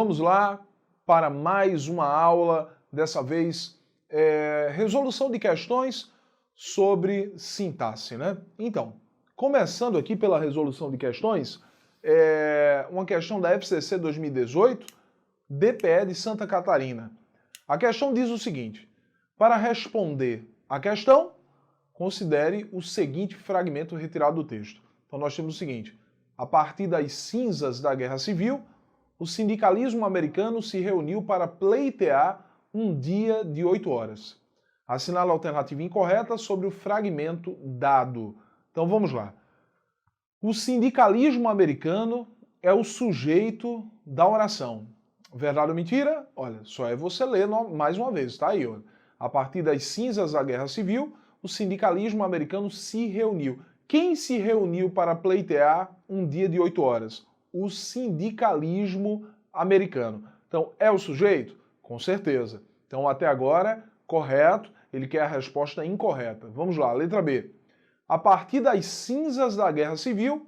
vamos lá para mais uma aula, dessa vez resolução de questões sobre sintaxe, né? Então, começando aqui pela resolução de questões, uma questão da FCC 2018, DPE de Santa Catarina. A questão diz o seguinte: para responder a questão, considere o seguinte fragmento retirado do texto. Então nós temos o seguinte: a partir das cinzas da Guerra Civil, o sindicalismo americano se reuniu para pleitear um dia de 8 horas. Assinale a alternativa incorreta sobre o fragmento dado. Então vamos lá. O sindicalismo americano é o sujeito da oração. Verdade ou mentira? Olha, só é você ler mais uma vez, tá aí, ó. A partir das cinzas da Guerra Civil, o sindicalismo americano se reuniu. Quem se reuniu para pleitear um dia de 8 horas? O sindicalismo americano. Então, é o sujeito? Com certeza. Então, até agora, correto, ele quer a resposta incorreta. Vamos lá, letra B. A partir das cinzas da Guerra Civil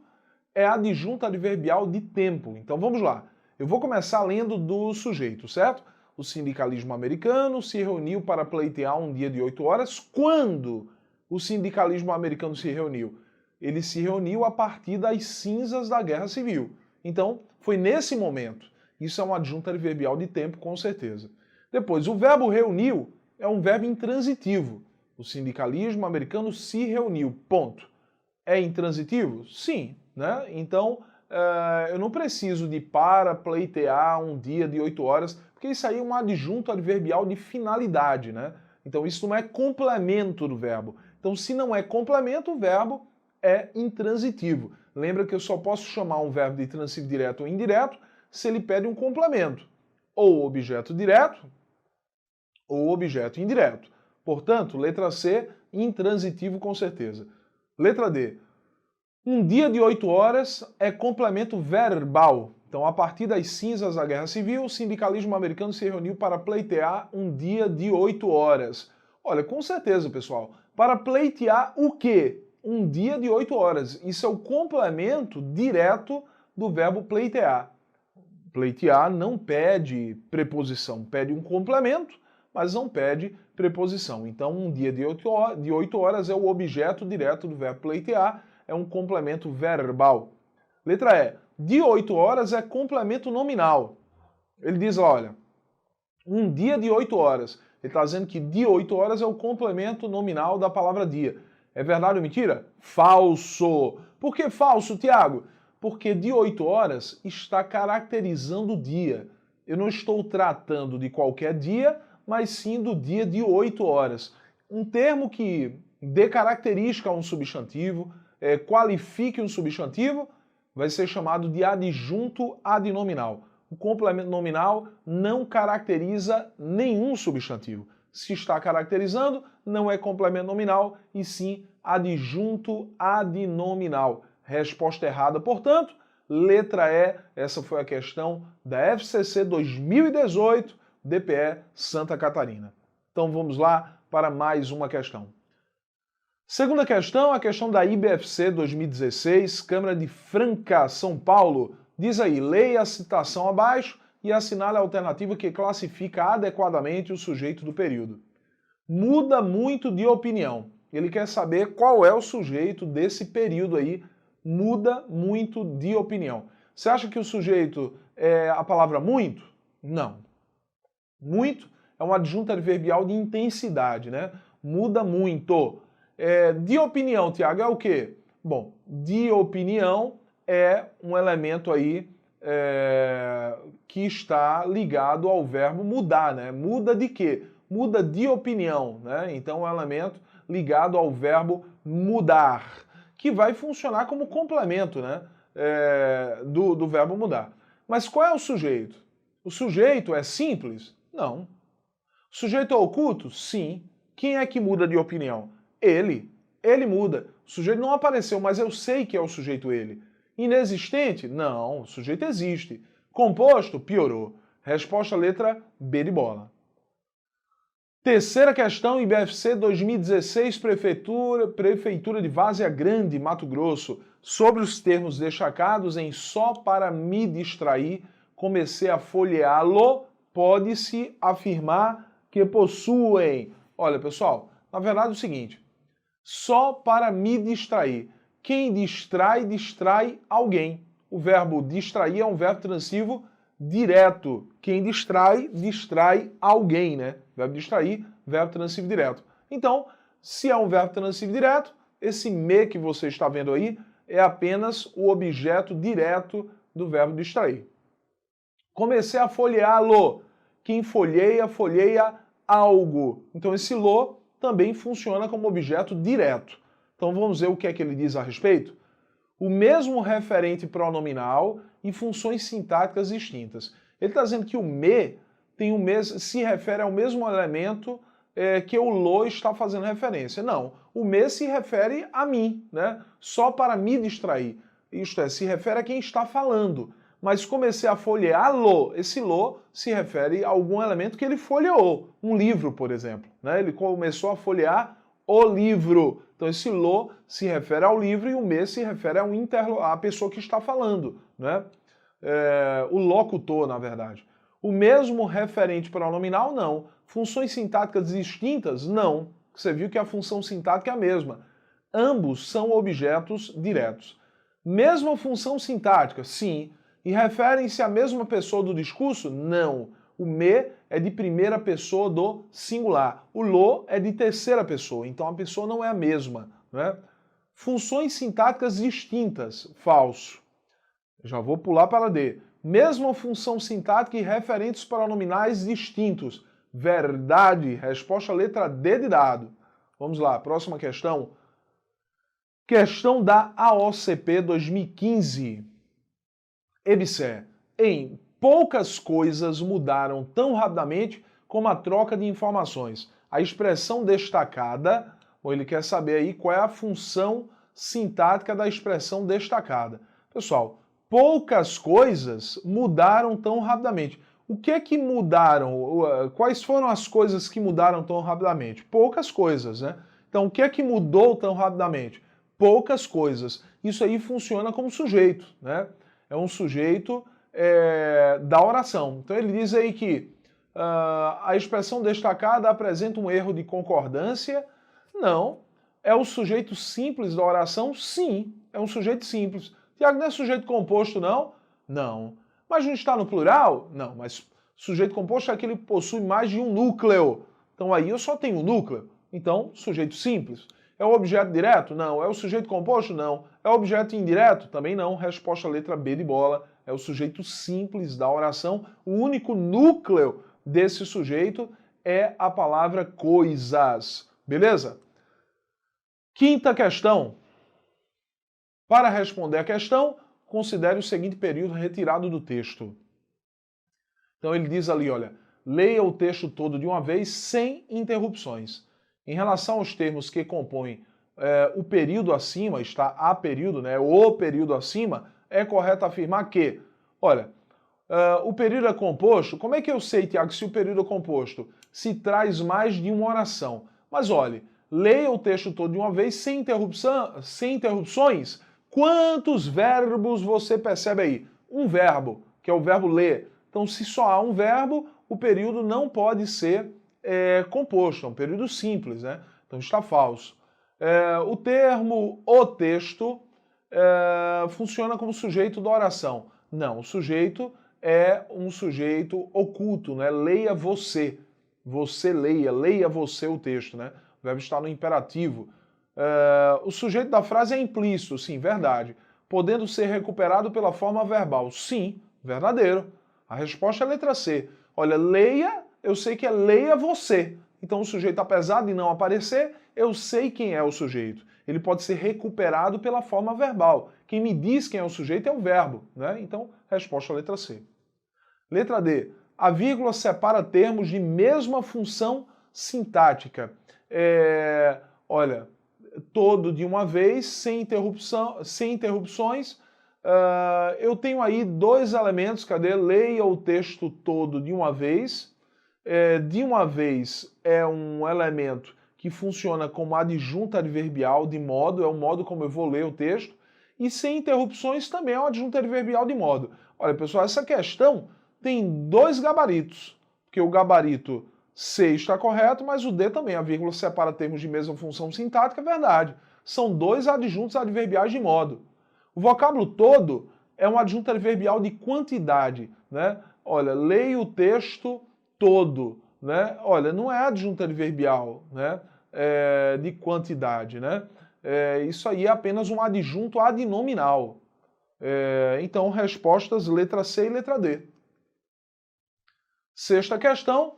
é adjunta adverbial de tempo. Então, vamos lá. Eu vou começar lendo do sujeito, certo? O sindicalismo americano se reuniu para pleitear um dia de 8 horas. Quando o sindicalismo americano se reuniu? Ele se reuniu a partir das cinzas da Guerra Civil. Então, foi nesse momento. Isso é uma adjunta adverbial de tempo, com certeza. Depois, o verbo reuniu é um verbo intransitivo. O sindicalismo americano se reuniu, ponto. É intransitivo? Sim, né? Então, eu não preciso de para pleitear um dia de 8 horas, porque isso aí é um adjunto adverbial de finalidade, né? Então, isso não é complemento do verbo. Então, se não é complemento, o verbo é intransitivo. Lembra que eu só posso chamar um verbo de transitivo direto ou indireto se ele pede um complemento, ou objeto direto ou objeto indireto. Portanto, letra C, intransitivo com certeza. Letra D. Um dia de 8 horas é complemento verbal. Então, a partir das cinzas da Guerra Civil, o sindicalismo americano se reuniu para pleitear um dia de 8 horas. Olha, com certeza, pessoal. Para pleitear o quê? Um dia de 8 horas. Isso é o complemento direto do verbo pleitear. Pleitear não pede preposição, pede um complemento, mas não pede preposição. Então, um dia de 8 horas é o objeto direto do verbo pleitear, é um complemento verbal. Letra E. De 8 horas é complemento nominal. Ele diz, olha, um dia de 8 horas. Ele está dizendo que de 8 horas é o complemento nominal da palavra dia. É verdade ou mentira? Falso. Por que falso, Tiago? Porque de 8 horas está caracterizando o dia. Eu não estou tratando de qualquer dia, mas sim do dia de 8 horas. Um termo que dê característica a um substantivo, qualifique um substantivo, vai ser chamado de adjunto adnominal. O complemento nominal não caracteriza nenhum substantivo. Se está caracterizando, não é complemento nominal, e sim adjunto adnominal. Resposta errada, portanto, letra E, essa foi a questão da FCC 2018, DPE Santa Catarina. Então vamos lá para mais uma questão. Segunda questão, a questão da IBFC 2016, Câmara de Franca, São Paulo. Diz aí, leia a citação abaixo e assinale a alternativa que classifica adequadamente o sujeito do período. Muda muito de opinião. Ele quer saber qual é o sujeito desse período aí. Muda muito de opinião. Você acha que o sujeito é a palavra muito? Não. Muito é uma adjunta adverbial de intensidade, né? Muda muito. De opinião, Tiago, é o quê? Bom, de opinião é um elemento aí que está ligado ao verbo mudar, né? Muda de quê? Muda de opinião, né? Então é um elemento ligado ao verbo mudar, que vai funcionar como complemento, né? Do verbo mudar. Mas qual é o sujeito? O sujeito é simples? Não. O sujeito é oculto? Sim. Quem é que muda de opinião? Ele. Ele muda. O sujeito não apareceu, mas eu sei que é o sujeito ele. Inexistente? Não, o sujeito existe. Composto? Piorou. Resposta letra B de bola. Terceira questão, IBFC 2016, Prefeitura de Várzea Grande, Mato Grosso, sobre os termos destacados em só para me distrair, comecei a folheá-lo, pode-se afirmar que possuem. Olha, pessoal, na verdade é o seguinte, só para me distrair. Quem distrai, distrai alguém. O verbo distrair é um verbo transivo direto. Quem distrai, distrai alguém, né? Verbo distrair, verbo transivo direto. Então, se é um verbo transivo direto, esse me que você está vendo aí é apenas o objeto direto do verbo distrair. Comecei a folheá-lo. Quem folheia, folheia algo. Então esse lo também funciona como objeto direto. Então vamos ver o que é que ele diz a respeito? O mesmo referente pronominal e funções sintáticas distintas. Ele está dizendo que o me tem o mesmo, se refere ao mesmo elemento que o lo está fazendo referência. Não, o me se refere a mim, né? Só para me distrair. Isto é, se refere a quem está falando. Mas comecei a folheá-lo, esse lo se refere a algum elemento que ele folheou. Um livro, por exemplo, né? Ele começou a folhear o livro. Então esse lo se refere ao livro e o me se refere à pessoa que está falando, né? O locutor, na verdade. O mesmo referente pronominal, não. Funções sintáticas distintas, não. Você viu que a função sintática é a mesma. Ambos são objetos diretos. Mesma função sintática, sim. E referem-se à mesma pessoa do discurso? Não. O me é de primeira pessoa do singular. O lo é de terceira pessoa, então a pessoa não é a mesma, né? Funções sintáticas distintas, falso. Já vou pular para D. Mesma função sintática e referentes pronominais distintos. Verdade. Resposta letra D de dado. Vamos lá, próxima questão. Questão da AOCP 2015. EBSER. Em poucas coisas mudaram tão rapidamente como a troca de informações. A expressão destacada, ou ele quer saber aí qual é a função sintática da expressão destacada. Pessoal, poucas coisas mudaram tão rapidamente. O que é que mudaram? Quais foram as coisas que mudaram tão rapidamente? Poucas coisas, né? Então, o que é que mudou tão rapidamente? Poucas coisas. Isso aí funciona como sujeito, né? É um sujeito da oração. Então ele diz aí que a expressão destacada apresenta um erro de concordância? Não. É o sujeito simples da oração? Sim, é um sujeito simples. Tiago, não é sujeito composto, não? Não. Mas não está no plural? Não, mas sujeito composto é aquele que possui mais de um núcleo. Então aí eu só tenho um núcleo. Então, sujeito simples. É o objeto direto? Não. É o sujeito composto? Não. É o objeto indireto? Também não. Resposta letra B de bola. É o sujeito simples da oração. O único núcleo desse sujeito é a palavra coisas. Beleza? Quinta questão. Para responder a questão, considere o seguinte período retirado do texto. Então ele diz ali, olha, leia o texto todo de uma vez sem interrupções. Em relação aos termos que compõem o período acima, está a período, né, o período acima, é correto afirmar que, olha, o período é composto, como é que eu sei, Tiago, se o período é composto? Se traz mais de uma oração. Mas olhe, leia o texto todo de uma vez sem interrupções. Quantos verbos você percebe aí? Um verbo, que é o verbo ler. Então, se só há um verbo, o período não pode ser composto, é um período simples, né? Então está falso. O termo o texto funciona como sujeito da oração. Não, o sujeito é um sujeito oculto, né? Leia você. Você leia, leia você o texto, né? O verbo está no imperativo. O sujeito da frase é implícito, sim, verdade. Podendo ser recuperado pela forma verbal, sim, verdadeiro. A resposta é a letra C. Olha, leia, eu sei que é leia você. Então o sujeito, apesar de não aparecer, eu sei quem é o sujeito. Ele pode ser recuperado pela forma verbal. Quem me diz quem é o sujeito é o verbo, né? Então, resposta é a letra C. Letra D. A vírgula separa termos de mesma função sintática. Olha, todo de uma vez, sem interrupções. Eu tenho aí dois elementos, cadê? Leia o texto todo de uma vez. De uma vez é um elemento que funciona como adjunto adverbial de modo, é o modo como eu vou ler o texto. E sem interrupções também é um adjunto adverbial de modo. Olha, pessoal, essa questão tem dois gabaritos, porque o gabarito C está correto, mas o D também. A vírgula separa termos de mesma função sintática, é verdade. São dois adjuntos adverbiais de modo. O vocábulo todo é um adjunto adverbial de quantidade, né? Olha, leia o texto todo, né? Olha, não é adjunto adverbial, né? De quantidade, né? Isso aí é apenas um adjunto adnominal. Então, respostas letra C e letra D. Sexta questão.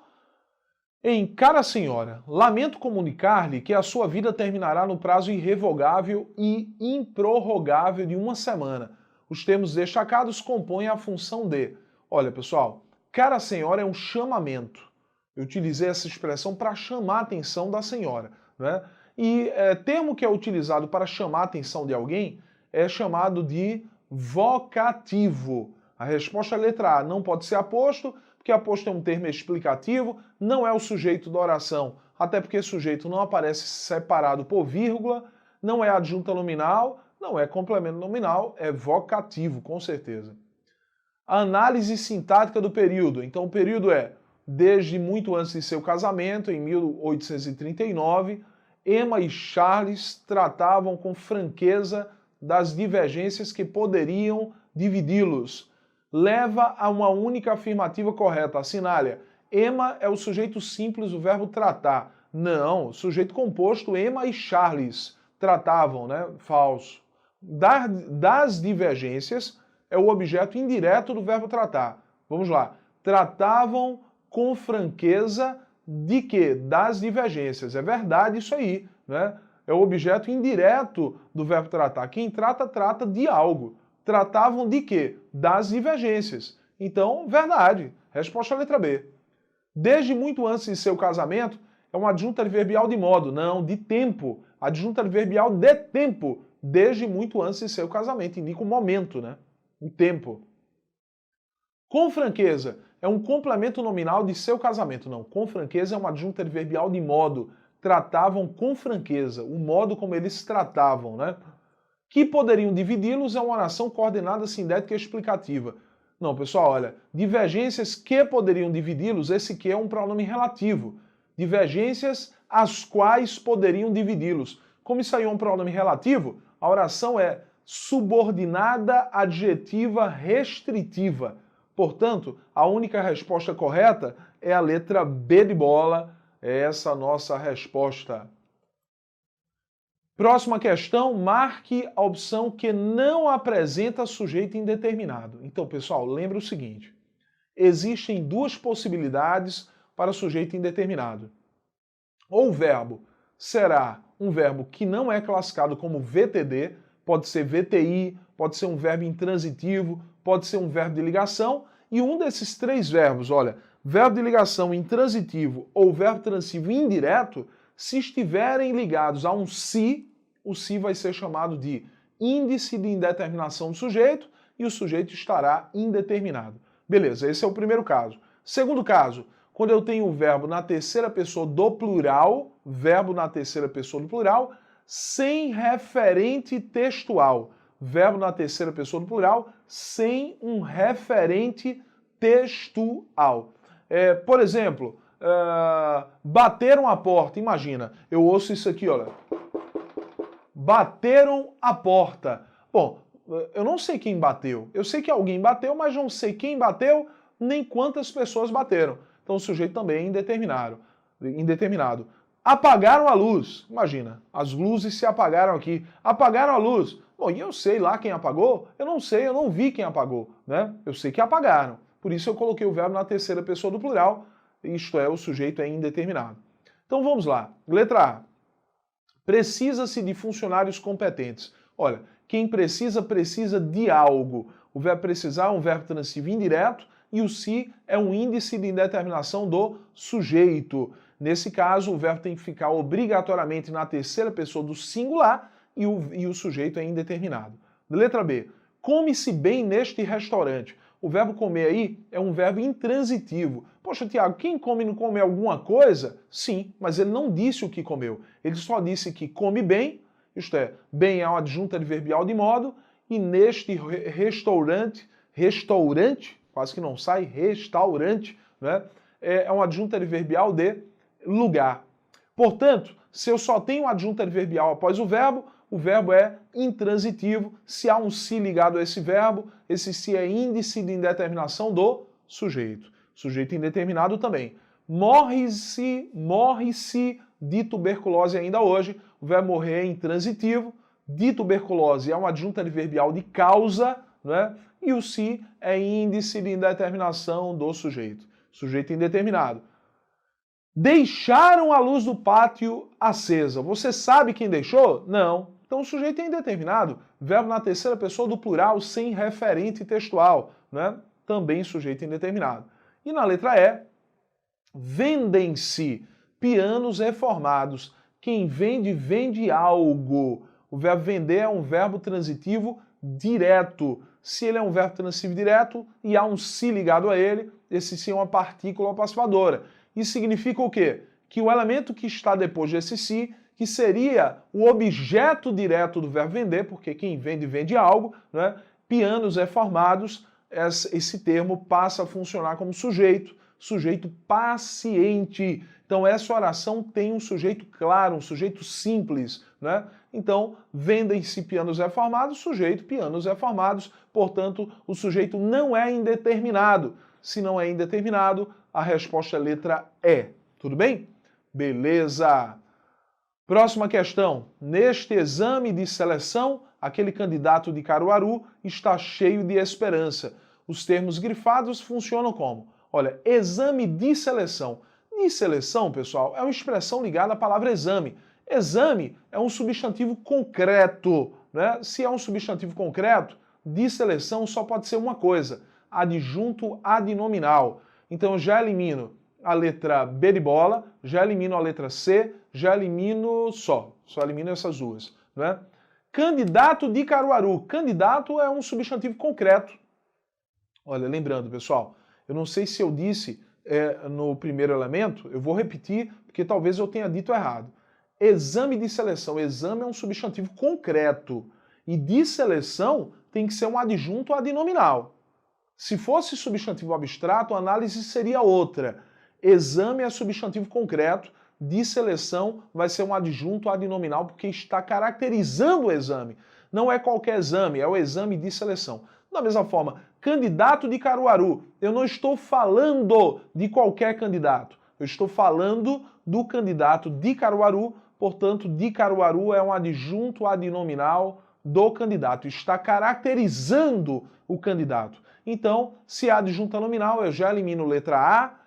Em Cara Senhora, lamento comunicar-lhe que a sua vida terminará no prazo irrevogável e improrrogável de 1 semana. Os termos destacados compõem a função de. Olha, pessoal, Cara Senhora é um chamamento. Eu utilizei essa expressão para chamar a atenção da senhora, né? E termo que é utilizado para chamar a atenção de alguém é chamado de vocativo. A resposta é a letra A. Não pode ser aposto, porque aposto é um termo explicativo, não é o sujeito da oração, até porque sujeito não aparece separado por vírgula, não é adjunta nominal, não é complemento nominal, é vocativo, com certeza. A análise sintática do período. Então o período é desde muito antes de seu casamento, em 1839, Emma e Charles tratavam com franqueza das divergências que poderiam dividi-los. Leva a uma única afirmativa correta. Assinale. Emma é o sujeito simples do verbo tratar. Não, sujeito composto, Emma e Charles tratavam, né? Falso. Das divergências é o objeto indireto do verbo tratar. Vamos lá. Tratavam com franqueza de quê? Das divergências. É verdade isso aí, né? É o objeto indireto do verbo tratar. Quem trata, trata de algo. Tratavam de quê? Das divergências. Então, verdade. Resposta à letra B. Desde muito antes de seu casamento, é um adjunto adverbial de modo. Não, de tempo. Adjunto adverbial de tempo. Desde muito antes de seu casamento. Indica um momento, né? Um tempo. Com franqueza. É um complemento nominal de seu casamento. Não, com franqueza é um adjunto adverbial de modo. Tratavam com franqueza. O modo como eles tratavam, né? Que poderiam dividi-los é uma oração coordenada sindética e explicativa. Não, pessoal, olha, divergências que poderiam dividi-los, esse que é um pronome relativo. Divergências as quais poderiam dividi-los. Como isso aí é um pronome relativo, a oração é subordinada adjetiva restritiva. Portanto, a única resposta correta é a letra B de bola, é essa a nossa resposta. Próxima questão, marque a opção que não apresenta sujeito indeterminado. Então, pessoal, lembre o seguinte, existem duas possibilidades para sujeito indeterminado. Ou o verbo será um verbo que não é classificado como VTD, pode ser VTI, pode ser um verbo intransitivo, pode ser um verbo de ligação, e um desses três verbos, olha, verbo de ligação intransitivo ou verbo transitivo indireto, se estiverem ligados a um se, o se vai ser chamado de índice de indeterminação do sujeito e o sujeito estará indeterminado. Beleza, esse é o primeiro caso. Segundo caso, quando eu tenho o verbo na terceira pessoa do plural, verbo na terceira pessoa do plural, sem referente textual. Verbo na terceira pessoa do plural, sem um referente textual. Por exemplo, bateram a porta. Imagina, eu ouço isso aqui, olha. Bateram a porta. Bom, eu não sei quem bateu. Eu sei que alguém bateu, mas não sei quem bateu, nem quantas pessoas bateram. Então o sujeito também é indeterminado. Apagaram a luz. Imagina, as luzes se apagaram aqui. Apagaram a luz. Bom, e eu sei lá quem apagou? Eu não sei, eu não vi quem apagou, né? Eu sei que apagaram. Por isso eu coloquei o verbo na terceira pessoa do plural, isto é, o sujeito é indeterminado. Então vamos lá. Letra A. Precisa-se de funcionários competentes. Olha, quem precisa, precisa de algo. O verbo precisar é um verbo transitivo indireto e o se é um índice de indeterminação do sujeito. Nesse caso, o verbo tem que ficar obrigatoriamente na terceira pessoa do singular e o sujeito é indeterminado. Letra B. Come-se bem neste restaurante. O verbo comer aí é um verbo intransitivo. Poxa, Tiago, quem come não come alguma coisa? Sim, mas ele não disse o que comeu. Ele só disse que come bem, isto é, bem é um adjunto adverbial de modo, e neste restaurante, restaurante, quase que não sai, restaurante, né? É um adjunto adverbial de lugar. Portanto, se eu só tenho um adjunto adverbial após o verbo é intransitivo. Se há um se ligado a esse verbo, esse se é índice de indeterminação do sujeito. Sujeito indeterminado também. Morre-se de tuberculose ainda hoje. O verbo morrer é intransitivo. De tuberculose é um adjunto adverbial de causa, né? E o se é índice de indeterminação do sujeito. Sujeito indeterminado. Deixaram a luz do pátio acesa. Você sabe quem deixou? Não. Então o sujeito é indeterminado. Verbo na terceira pessoa do plural sem referente textual, né? Também sujeito indeterminado. E na letra E, vendem-se pianos reformados. Quem vende, vende algo. O verbo vender é um verbo transitivo direto. Se ele é um verbo transitivo direto e há um se ligado a ele, esse se é uma partícula passivadora. Isso significa o quê? Que o elemento que está depois desse se, que seria o objeto direto do verbo vender, porque quem vende, vende algo, né? Pianos reformados, esse termo passa a funcionar como sujeito paciente. Então essa oração tem um sujeito claro, um sujeito simples, né? Então, vendem-se pianos reformados, sujeito, pianos reformados, portanto, o sujeito não é indeterminado. Se não é indeterminado, a resposta é letra E. Tudo bem? Beleza! Próxima questão. Neste exame de seleção, aquele candidato de Caruaru está cheio de esperança. Os termos grifados funcionam como? Olha, exame de seleção. De seleção, pessoal, é uma expressão ligada à palavra exame. Exame é um substantivo concreto, né? Se é um substantivo concreto, de seleção só pode ser uma coisa, adjunto adnominal. Então eu já elimino a letra B de bola, já elimino a letra C, já elimino só elimino essas duas, né? Candidato de Caruaru. Candidato é um substantivo concreto. Olha, lembrando, pessoal, eu não sei se eu disse no primeiro elemento, eu vou repetir, porque talvez eu tenha dito errado. Exame de seleção. Exame é um substantivo concreto. E de seleção tem que ser um adjunto adnominal. Se fosse substantivo abstrato, a análise seria outra. Exame é substantivo concreto, de seleção vai ser um adjunto adnominal porque está caracterizando o exame. Não é qualquer exame, é o exame de seleção. Da mesma forma, candidato de Caruaru. Eu não estou falando de qualquer candidato. Eu estou falando do candidato de Caruaru, portanto, de Caruaru é um adjunto adnominal do candidato. Está caracterizando o candidato. Então, se há adjunto nominal, eu já elimino letra A,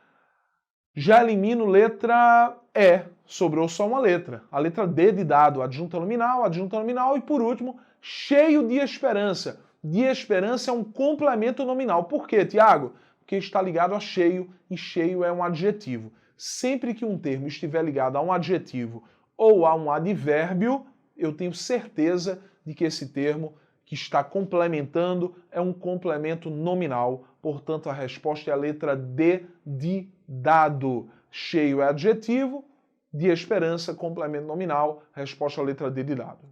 já elimino letra E. Sobrou só uma letra. A letra D de dado, adjunto nominal e por último, cheio de esperança. De esperança é um complemento nominal. Por quê, Tiago? Porque está ligado a cheio e cheio é um adjetivo. Sempre que um termo estiver ligado a um adjetivo ou a um advérbio, eu tenho certeza de que esse termo que está complementando é um complemento nominal. Portanto, a resposta é a letra D de dado. Cheio é adjetivo, de esperança, complemento nominal. Resposta é a letra D de dado.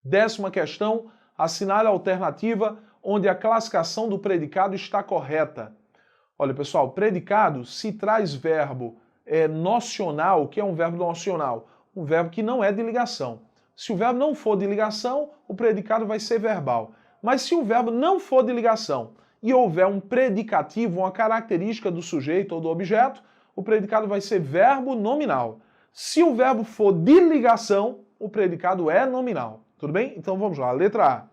10ª questão. Assinale a alternativa onde a classificação do predicado está correta. Olha, pessoal, predicado se traz verbo nocional. O que é um verbo nocional? Um verbo que não é de ligação. Se o verbo não for de ligação, o predicado vai ser verbal. Mas se o verbo não for de ligação e houver um predicativo, uma característica do sujeito ou do objeto, o predicado vai ser verbo nominal. Se o verbo for de ligação, o predicado é nominal. Tudo bem? Então vamos lá. Letra A.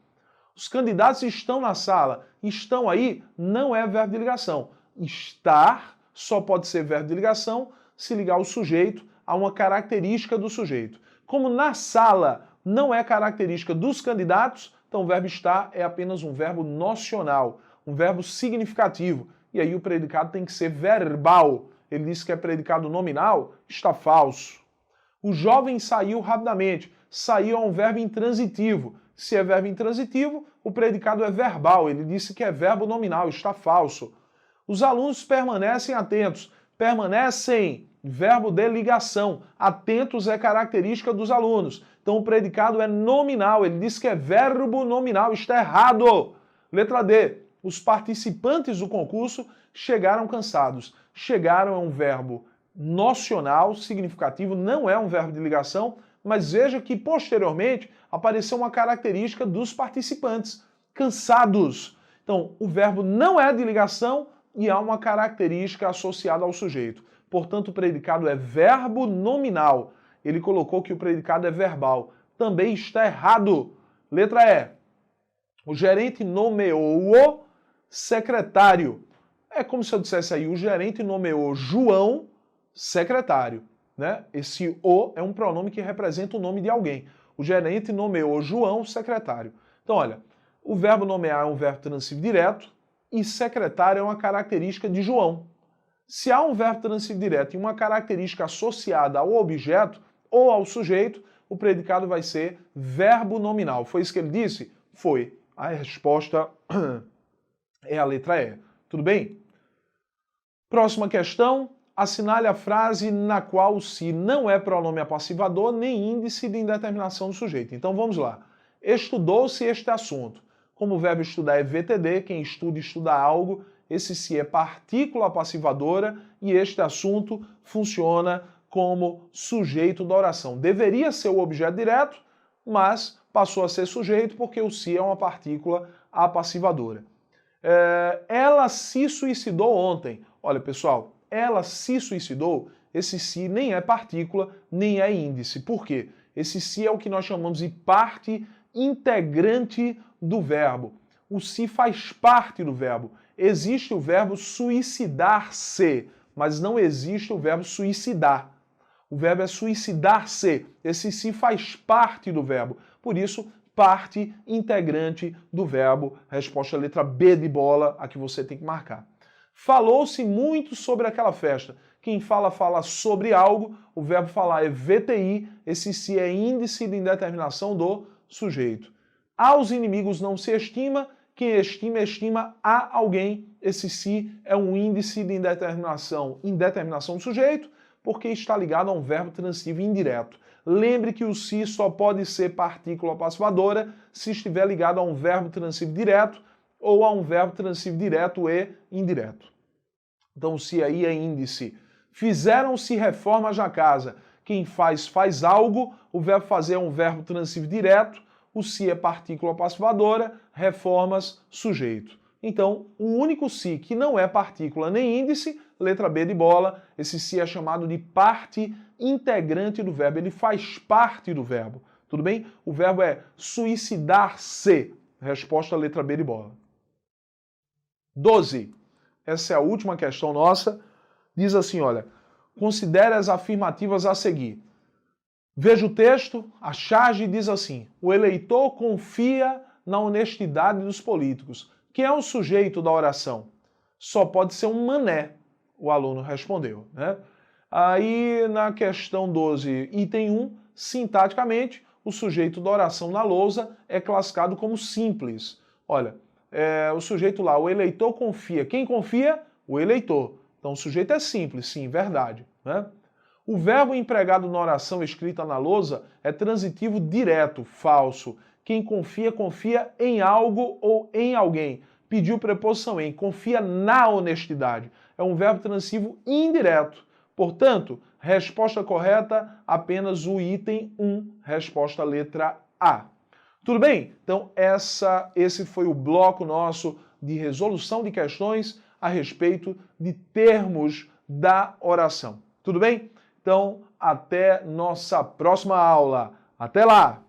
Os candidatos estão na sala. Estão aí não é verbo de ligação. Estar só pode ser verbo de ligação se ligar o sujeito a uma característica do sujeito. Como na sala não é característica dos candidatos, então o verbo estar é apenas um verbo nocional, um verbo significativo. E aí o predicado tem que ser verbal. Ele disse que é predicado nominal, está falso. O jovem saiu rapidamente. Saiu é um verbo intransitivo. Se é verbo intransitivo, o predicado é verbal. Ele disse que é verbo nominal, está falso. Os alunos permanecem atentos. Permanecem, verbo de ligação. Atentos é característica dos alunos. Então o predicado é nominal. Ele disse que é verbo nominal, está errado. Letra D. Os participantes do concurso chegaram cansados. Chegaram é um verbo nocional, significativo, não é um verbo de ligação, mas veja que posteriormente apareceu uma característica dos participantes, cansados. Então, o verbo não é de ligação e há uma característica associada ao sujeito. Portanto, o predicado é verbo nominal. Ele colocou que o predicado é verbal. Também está errado. Letra E. O gerente nomeou o secretário. É como se eu dissesse aí, o gerente nomeou João secretário, né? Esse o é um pronome que representa o nome de alguém. O gerente nomeou João secretário. Então, olha, o verbo nomear é um verbo transitivo direto e secretário é uma característica de João. Se há um verbo transitivo direto e uma característica associada ao objeto ou ao sujeito, o predicado vai ser verbo nominal. Foi isso que ele disse? Foi. A resposta é a letra E. Tudo bem? Próxima questão. Assinale a frase na qual o se não é pronome apassivador nem índice de indeterminação do sujeito. Então vamos lá. Estudou-se este assunto. Como o verbo estudar é VTD, quem estuda, estuda algo. Esse se é partícula apassivadora e este assunto funciona como sujeito da oração. Deveria ser o objeto direto, mas passou a ser sujeito porque o se é uma partícula apassivadora. Ela se suicidou ontem. Olha, pessoal, ela se suicidou, esse se nem é partícula, nem é índice. Por quê? Esse se é o que nós chamamos de parte integrante do verbo. O se faz parte do verbo. Existe o verbo suicidar-se, mas não existe o verbo suicidar. O verbo é suicidar-se. Esse se faz parte do verbo. Por isso, parte integrante do verbo. Resposta letra B de bola, a que você tem que marcar. Falou-se muito sobre aquela festa. Quem fala, fala sobre algo. O verbo falar é VTI. Esse se é índice de indeterminação do sujeito. Aos inimigos não se estima. Quem estima, estima a alguém. Esse se é um índice de indeterminação do sujeito, porque está ligado a um verbo transitivo indireto. Lembre que o se só pode ser partícula passivadora se estiver ligado a um verbo transitivo direto ou a um verbo transitivo direto e indireto. Então o se aí é índice. Fizeram-se reformas na casa. Quem faz, faz algo. O verbo fazer é um verbo transitivo direto. O se é partícula passivadora, reformas, sujeito. Então, o único se que não é partícula nem índice, letra B de bola, esse se é chamado de parte integrante do verbo. Ele faz parte do verbo. Tudo bem? O verbo é suicidar-se. Resposta letra B de bola. 12. Essa é a última questão nossa. Diz assim, olha, considere as afirmativas a seguir. Veja o texto, a charge diz assim, o eleitor confia na honestidade dos políticos. Quem é o sujeito da oração? Só pode ser um mané, o aluno respondeu, né? Aí na questão 12, item 1, sintaticamente, o sujeito da oração na lousa é classificado como simples. Olha, o sujeito lá, o eleitor confia. Quem confia? O eleitor. Então o sujeito é simples, sim, verdade, né? O verbo empregado na oração escrita na lousa é transitivo direto, falso. Quem confia, confia em algo ou em alguém. Pediu preposição em, confia na honestidade. É um verbo transitivo indireto. Portanto, resposta correta, apenas o item 1, resposta letra A. Tudo bem? Então, esse foi o bloco nosso de resolução de questões a respeito de termos da oração. Tudo bem? Então, até nossa próxima aula. Até lá!